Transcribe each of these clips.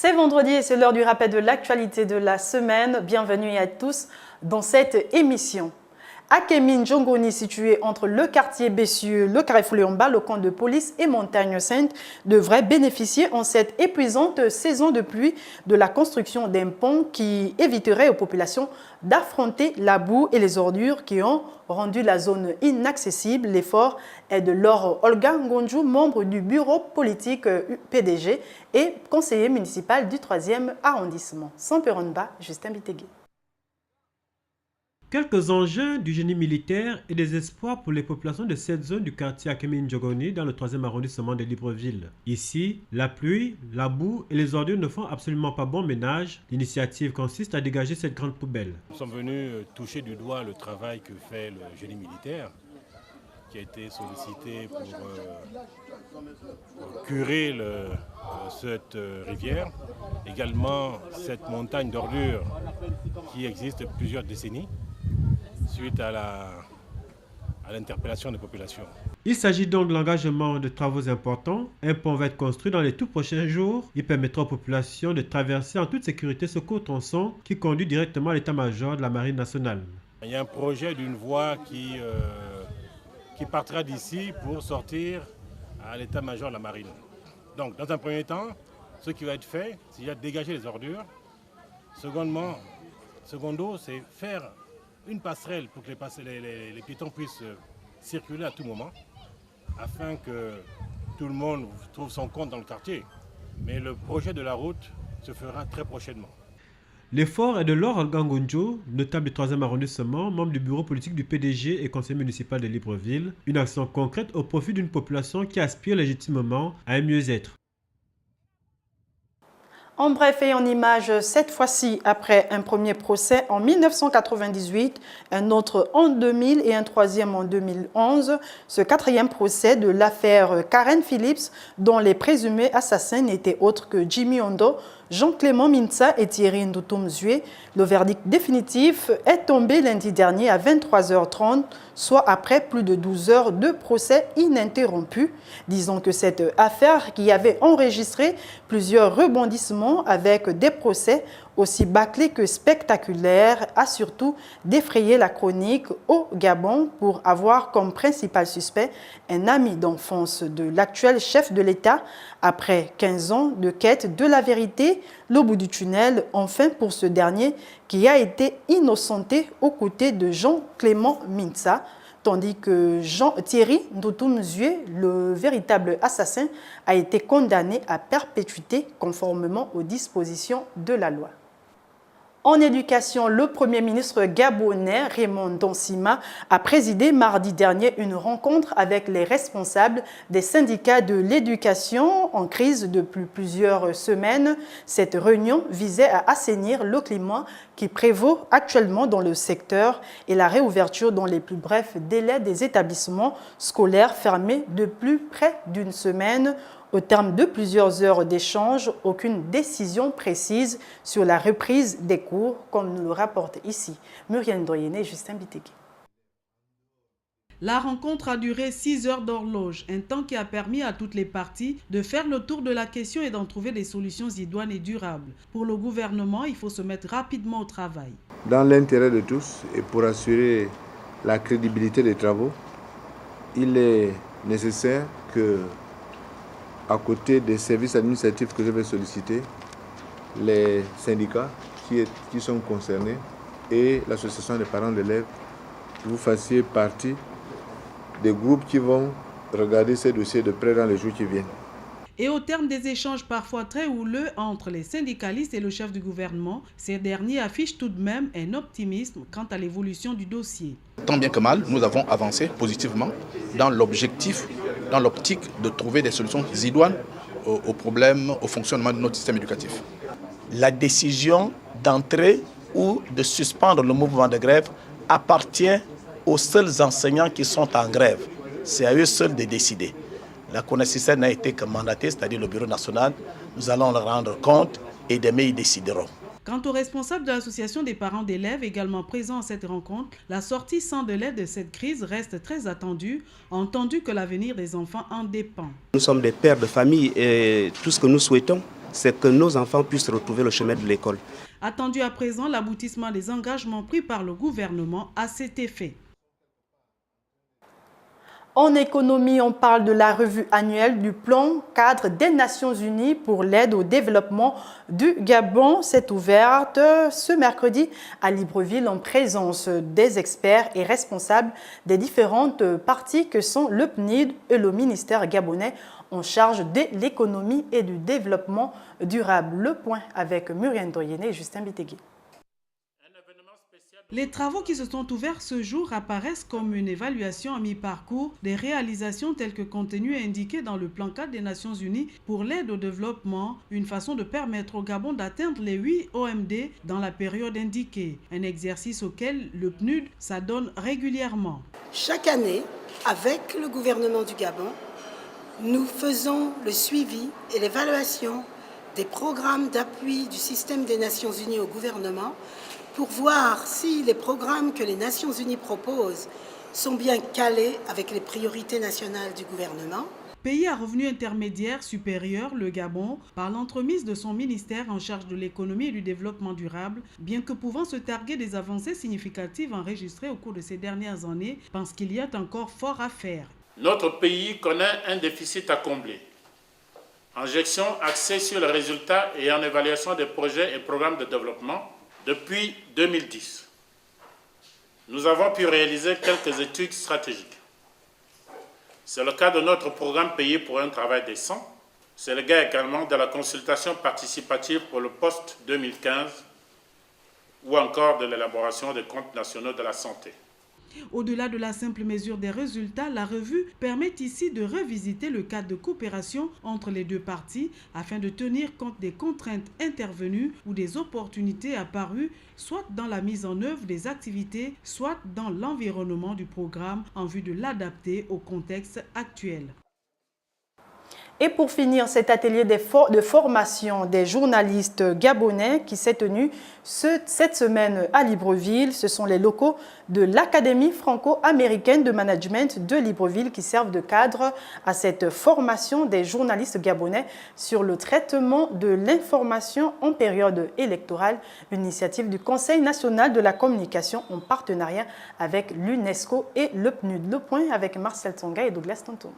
C'est vendredi et c'est l'heure du rappel de l'actualité de la semaine. Bienvenue à tous dans cette émission. Akemi Njongoni, situé entre le quartier Bessieux, le Carrefour Léomba, le camp de police et Montagne Sainte, devrait bénéficier en cette épuisante saison de pluie de la construction d'un pont qui éviterait aux populations d'affronter la boue et les ordures qui ont rendu la zone inaccessible. L'effort est de Laure Olga Ngonjou, membre du bureau politique PDG et conseiller municipal du 3e arrondissement. Sans Peronba, Justin Bitégué. Quelques engins du génie militaire et des espoirs pour les populations de cette zone du quartier Akemi Njongoni dans le 3e arrondissement de Libreville. Ici, la pluie, la boue et les ordures ne font absolument pas bon ménage. L'initiative consiste à dégager cette grande poubelle. Nous sommes venus toucher du doigt le travail que fait le génie militaire, qui a été sollicité pour curer cette rivière. Également cette montagne d'ordures qui existe depuis plusieurs décennies suite à l'interpellation des populations. Il s'agit donc de l'engagement de travaux importants. Un pont va être construit dans les tout prochains jours. Il permettra aux populations de traverser en toute sécurité ce court tronçon qui conduit directement à l'état-major de la Marine nationale. Il y a un projet d'une voie qui partira d'ici pour sortir à l'état-major de la Marine. Donc, dans un premier temps, ce qui va être fait, c'est de dégager les ordures. Secondo, c'est faire une passerelle pour que les piétons puissent circuler à tout moment, afin que tout le monde trouve son compte dans le quartier. Mais le projet de la route se fera très prochainement. L'effort est de Laure Olga Ngonjou, notable du 3e arrondissement, membre du bureau politique du PDG et conseiller municipal de Libreville. Une action concrète au profit d'une population qui aspire légitimement à un mieux-être. En bref et en images, cette fois-ci, après un premier procès en 1998, un autre en 2000 et un troisième en 2011, ce quatrième procès de l'affaire Karen Phillips, dont les présumés assassins n'étaient autres que Jimmy Ondo, Jean-Clément Mintsa et Thierry Ndotoum Zoué. Le verdict définitif est tombé lundi dernier à 23h30, soit après plus de 12 heures de procès ininterrompus. Disons que cette affaire, qui avait enregistré plusieurs rebondissements avec des procès aussi bâclés que spectaculaires, a surtout défrayé la chronique au Gabon pour avoir comme principal suspect un ami d'enfance de l'actuel chef de l'État. Après 15 ans de quête de la vérité, le bout du tunnel, enfin pour ce dernier qui a été innocenté aux côtés de Jean-Clément Mintsa, tandis que Thierry Ndotoum Zoué, le véritable assassin, a été condamné à perpétuité conformément aux dispositions de la loi. En éducation, le Premier ministre gabonais Raymond Donsima a présidé mardi dernier une rencontre avec les responsables des syndicats de l'éducation en crise depuis plusieurs semaines. Cette réunion visait à assainir le climat qui prévaut actuellement dans le secteur et la réouverture dans les plus brefs délais des établissements scolaires fermés depuis près d'une semaine. Au terme de plusieurs heures d'échange, aucune décision précise sur la reprise des cours, comme nous le rapporte ici Muriel Ndoyene et Justin Bitégué. La rencontre a duré 6 heures d'horloge, un temps qui a permis à toutes les parties de faire le tour de la question et d'en trouver des solutions idoines et durables. Pour le gouvernement, il faut se mettre rapidement au travail. Dans l'intérêt de tous et pour assurer la crédibilité des travaux, il est nécessaire que, à côté des services administratifs que je vais solliciter, les syndicats qui sont concernés et l'association des parents d'élèves, vous fassiez partie des groupes qui vont regarder ces dossiers de près dans les jours qui viennent. Et au terme des échanges parfois très houleux entre les syndicalistes et le chef du gouvernement, ces derniers affichent tout de même un optimisme quant à l'évolution du dossier. Tant bien que mal, nous avons avancé positivement dans l'optique de trouver des solutions idoines aux problèmes, au fonctionnement de notre système éducatif. La décision d'entrer ou de suspendre le mouvement de grève appartient aux seuls enseignants qui sont en grève. C'est à eux seuls de décider. La CONESICEN n'a été que mandatée, c'est-à-dire le bureau national. Nous allons leur rendre compte et demain ils décideront. Quant aux responsables de l'association des parents d'élèves également présents à cette rencontre, la sortie sans délai de cette crise reste très attendue, entendu que l'avenir des enfants en dépend. Nous sommes des pères de famille et tout ce que nous souhaitons, c'est que nos enfants puissent retrouver le chemin de l'école. Attendu à présent l'aboutissement des engagements pris par le gouvernement à cet effet. En économie, on parle de la revue annuelle du plan cadre des Nations Unies pour l'aide au développement du Gabon. C'est ouverte ce mercredi à Libreville en présence des experts et responsables des différentes parties que sont le PNID et le ministère gabonais en charge de l'économie et du développement durable. Le point avec Muriel Doyene et Justin Bitegui. Les travaux qui se sont ouverts ce jour apparaissent comme une évaluation à mi-parcours des réalisations telles que contenues et indiquées dans le plan cadre des Nations Unies pour l'aide au développement, une façon de permettre au Gabon d'atteindre les 8 OMD dans la période indiquée, un exercice auquel le PNUD s'adonne régulièrement. Chaque année, avec le gouvernement du Gabon, nous faisons le suivi et l'évaluation des programmes d'appui du système des Nations Unies au gouvernement pour voir si les programmes que les Nations Unies proposent sont bien calés avec les priorités nationales du gouvernement. Pays à revenu intermédiaire supérieur, le Gabon, par l'entremise de son ministère en charge de l'économie et du développement durable, bien que pouvant se targuer des avancées significatives enregistrées au cours de ces dernières années, pense qu'il y a encore fort à faire. Notre pays connaît un déficit à combler. En gestion axée sur les résultats et en évaluation des projets et programmes de développement, depuis 2010, nous avons pu réaliser quelques études stratégiques. C'est le cas de notre programme Payé pour un travail décent. C'est le cas également de la consultation participative pour le poste 2015 ou encore de l'élaboration des comptes nationaux de la santé. Au-delà de la simple mesure des résultats, la revue permet ici de revisiter le cadre de coopération entre les deux parties afin de tenir compte des contraintes intervenues ou des opportunités apparues, soit dans la mise en œuvre des activités, soit dans l'environnement du programme en vue de l'adapter au contexte actuel. Et pour finir, cet atelier de formation des journalistes gabonais qui s'est tenu cette semaine à Libreville, ce sont les locaux de l'Académie franco-américaine de management de Libreville qui servent de cadre à cette formation des journalistes gabonais sur le traitement de l'information en période électorale, une initiative du Conseil national de la communication en partenariat avec l'UNESCO et le PNUD. Le point avec Marcel Tsonga et Douglas Tonton.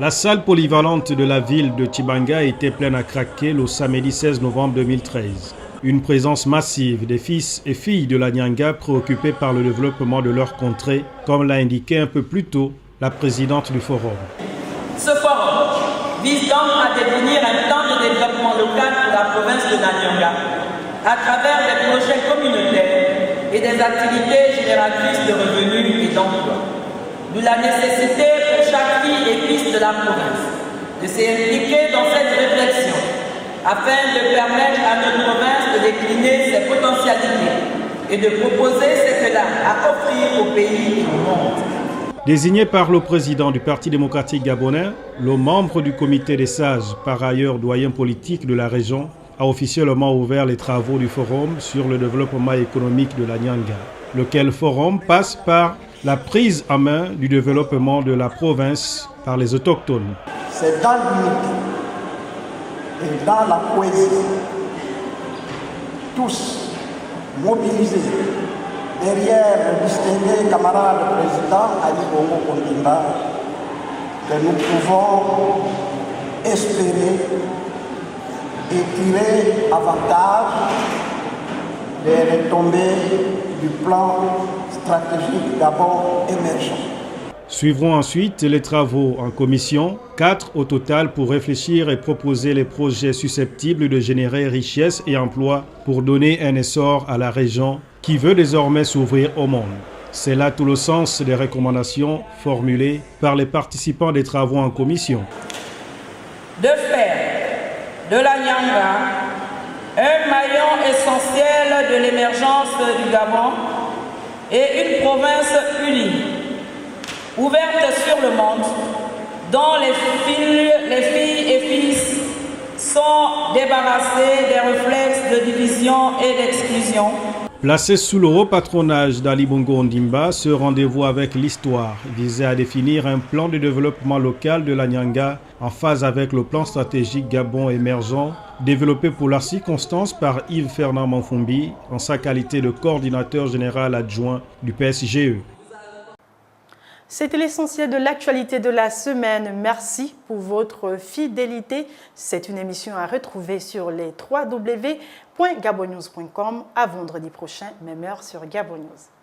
La salle polyvalente de la ville de Tchibanga était pleine à craquer le samedi 16 novembre 2013. Une présence massive des fils et filles de la Nyanga préoccupés par le développement de leur contrée, comme l'a indiqué un peu plus tôt la présidente du forum. Ce forum vise donc à devenir un plan de développement local pour la province de la Nyanga, à travers des projets communautaires et des activités génératrices de revenus et d'emplois. D'où la nécessité pour chaque fille et fils de la province de s'impliquer dans cette réflexion afin de permettre à notre province de décliner ses potentialités et de proposer ce qu'elle a à offrir au pays et au monde. Désigné par le président du Parti démocratique gabonais, le membre du comité des sages, par ailleurs doyen politique de la région, a officiellement ouvert les travaux du forum sur le développement économique de la Nyanga, lequel forum passe par la prise en main du développement de la province par les autochtones. C'est dans l'unité et dans la cohésion, tous mobilisés derrière le distingué camarade président Ali Bongo Ondimba, que nous pouvons espérer et tirer avantage des retombées du plan stratégique Gabon émergent. Suivront ensuite les travaux en commission, 4 au total pour réfléchir et proposer les projets susceptibles de générer richesse et emploi pour donner un essor à la région qui veut désormais s'ouvrir au monde. C'est là tout le sens des recommandations formulées par les participants des travaux en commission. De faire de la Nyanga un maillon essentiel de l'émergence du Gabon et une province unie, ouverte sur le monde, dont les filles et fils sont débarrassés des réflexes de division et d'exclusion. Placé sous le haut patronage d'Ali Bongo Ondimba, ce rendez-vous avec l'histoire visait à définir un plan de développement local de la Nyanga en phase avec le plan stratégique Gabon émergent développé pour la circonstance par Yves Fernand Manfumbi en sa qualité de coordinateur général adjoint du PSGE. C'était l'essentiel de l'actualité de la semaine. Merci pour votre fidélité. C'est une émission à retrouver sur les www.gabonnews.com. À vendredi prochain, même heure sur Gabon News.